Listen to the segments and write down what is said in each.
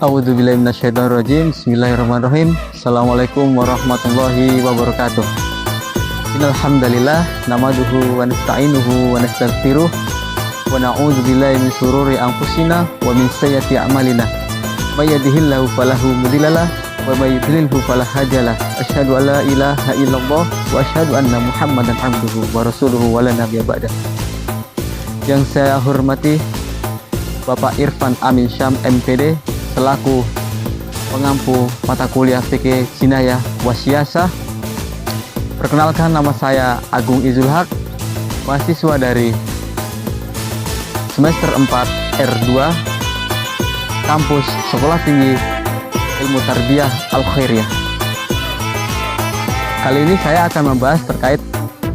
A'udzubillahi minasyaitonirrajim. Bismillahirrahmanirrahim. Assalamualaikum warahmatullahi wabarakatuh. Innal hamdalillah nahmaduhu wa nasta'inuhu wa nastaghfiruh wa na'udzubillahi min shururi anfusina wa min sayyiati a'malina. May yahdihillahu falahu mudhillalah wa may yudlilhu fala hadiyalah. Asyhadu an la ilaha illallah wa asyhadu anna Muhammadan abduhu wa rasuluhu wa la nabiyya ba'dah. Yang saya hormati Bapak Irfan Amin Syam MPD selaku pengampu mata kuliah fikih Jinayah Wasiyasah. Perkenalkan, nama saya Agung Izul Haq, mahasiswa dari semester 4 R2 kampus Sekolah Tinggi Ilmu Tarbiyah Al-Khairiyah. Kali ini saya akan membahas terkait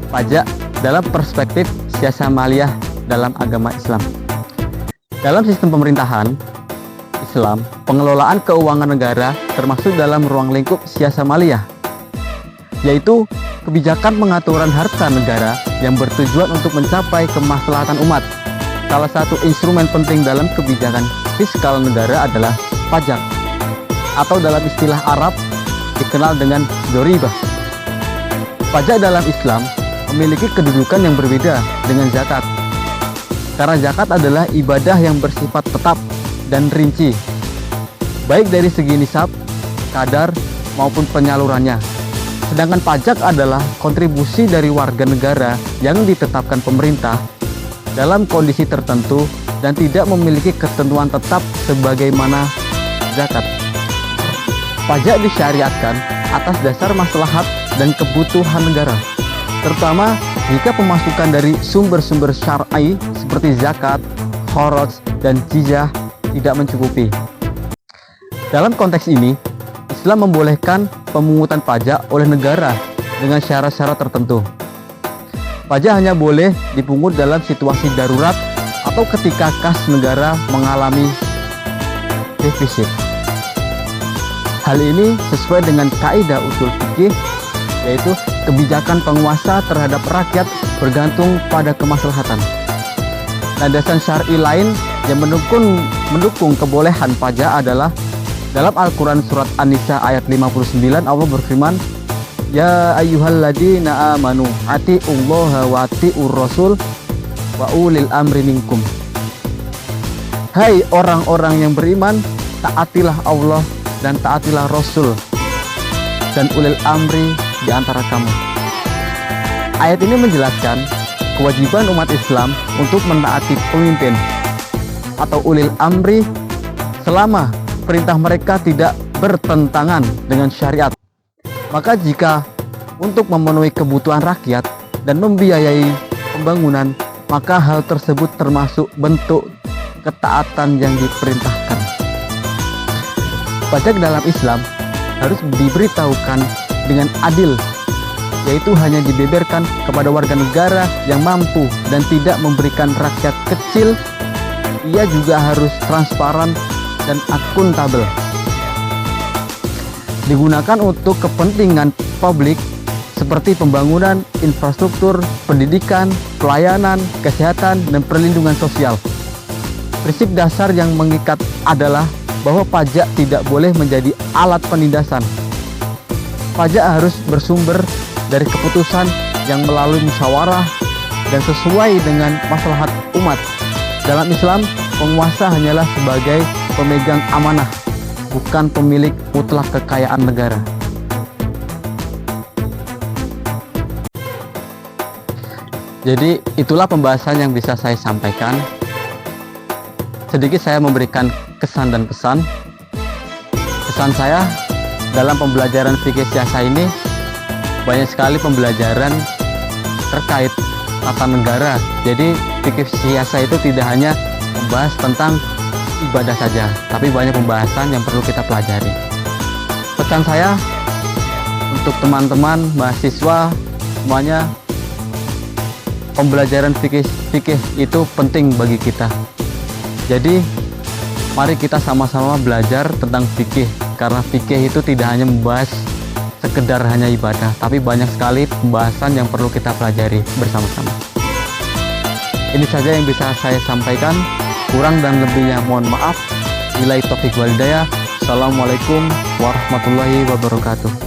pajak dalam perspektif siasah maliyah dalam agama Islam. Dalam sistem pemerintahan Islam, pengelolaan keuangan negara termasuk dalam ruang lingkup siasah maliyah, yaitu kebijakan pengaturan harta negara yang bertujuan untuk mencapai kemaslahatan umat. Salah satu instrumen penting dalam kebijakan fiskal negara adalah pajak, atau dalam istilah Arab dikenal dengan doribah. Pajak dalam Islam memiliki kedudukan yang berbeda dengan zakat, karena zakat adalah ibadah yang bersifat tetap dan rinci, baik dari segi nisab, kadar, maupun penyalurannya. Sedangkan pajak adalah kontribusi dari warga negara yang ditetapkan pemerintah dalam kondisi tertentu dan tidak memiliki ketentuan tetap sebagaimana zakat. Pajak disyariatkan atas dasar maslahat dan kebutuhan negara, terutama jika pemasukan dari sumber-sumber syar'i seperti zakat, kharaj, dan jizyah tidak mencukupi. Dalam konteks ini, Islam membolehkan pemungutan pajak oleh negara dengan syarat-syarat tertentu. Pajak hanya boleh dipungut dalam situasi darurat atau ketika kas negara mengalami defisit. Hal ini sesuai dengan kaidah usul fikih, yaitu kebijakan penguasa terhadap rakyat bergantung pada kemaslahatan. Landasan syar'i lain yang mendukung kebolehan pajak adalah dalam Al-Quran surat An-Nisa ayat 59, Allah berfirman, Ya ayyuhalladzina amanu ati'ullaha wa ati'ur rasul wa ulil amri minkum. Hai orang-orang yang beriman, taatilah Allah dan taatilah Rasul dan ulil amri di antara kamu. Ayat ini menjelaskan kewajiban umat Islam untuk menaati pemimpin atau ulil amri selama perintah mereka tidak bertentangan dengan syariat. Maka jika untuk memenuhi kebutuhan rakyat dan membiayai pembangunan, maka hal tersebut termasuk bentuk ketaatan yang diperintahkan. Pajak dalam Islam harus diberitahukan dengan adil, yaitu hanya dibeberkan kepada warga negara yang mampu dan tidak memberikan rakyat kecil. Ia juga harus transparan dan akuntabel. Digunakan untuk kepentingan publik seperti pembangunan infrastruktur, pendidikan, pelayanan, kesehatan, dan perlindungan sosial. Prinsip dasar yang mengikat adalah bahwa pajak tidak boleh menjadi alat penindasan. Pajak harus bersumber dari keputusan yang melalui musyawarah dan sesuai dengan maslahat umat. Dalam Islam, penguasa hanyalah sebagai pemegang amanah, bukan pemilik mutlak kekayaan negara. Jadi itulah pembahasan yang bisa saya sampaikan. Sedikit saya memberikan kesan dan pesan. Pesan saya dalam pembelajaran fikih siasah ini banyak sekali pembelajaran terkait tata negara. Jadi fikih siasah itu tidak hanya membahas tentang ibadah saja, tapi banyak pembahasan yang perlu kita pelajari. Pesan saya untuk teman-teman mahasiswa semuanya, pembelajaran fikih itu penting bagi kita. Jadi mari kita sama-sama belajar tentang fikih, karena fikih itu tidak hanya membahas sekedar hanya ibadah, tapi banyak sekali pembahasan yang perlu kita pelajari bersama-sama. Ini saja yang bisa saya sampaikan. Kurang dan lebihnya mohon maaf. Wabillahi taufiq wal hidayah. Assalamualaikum warahmatullahi wabarakatuh.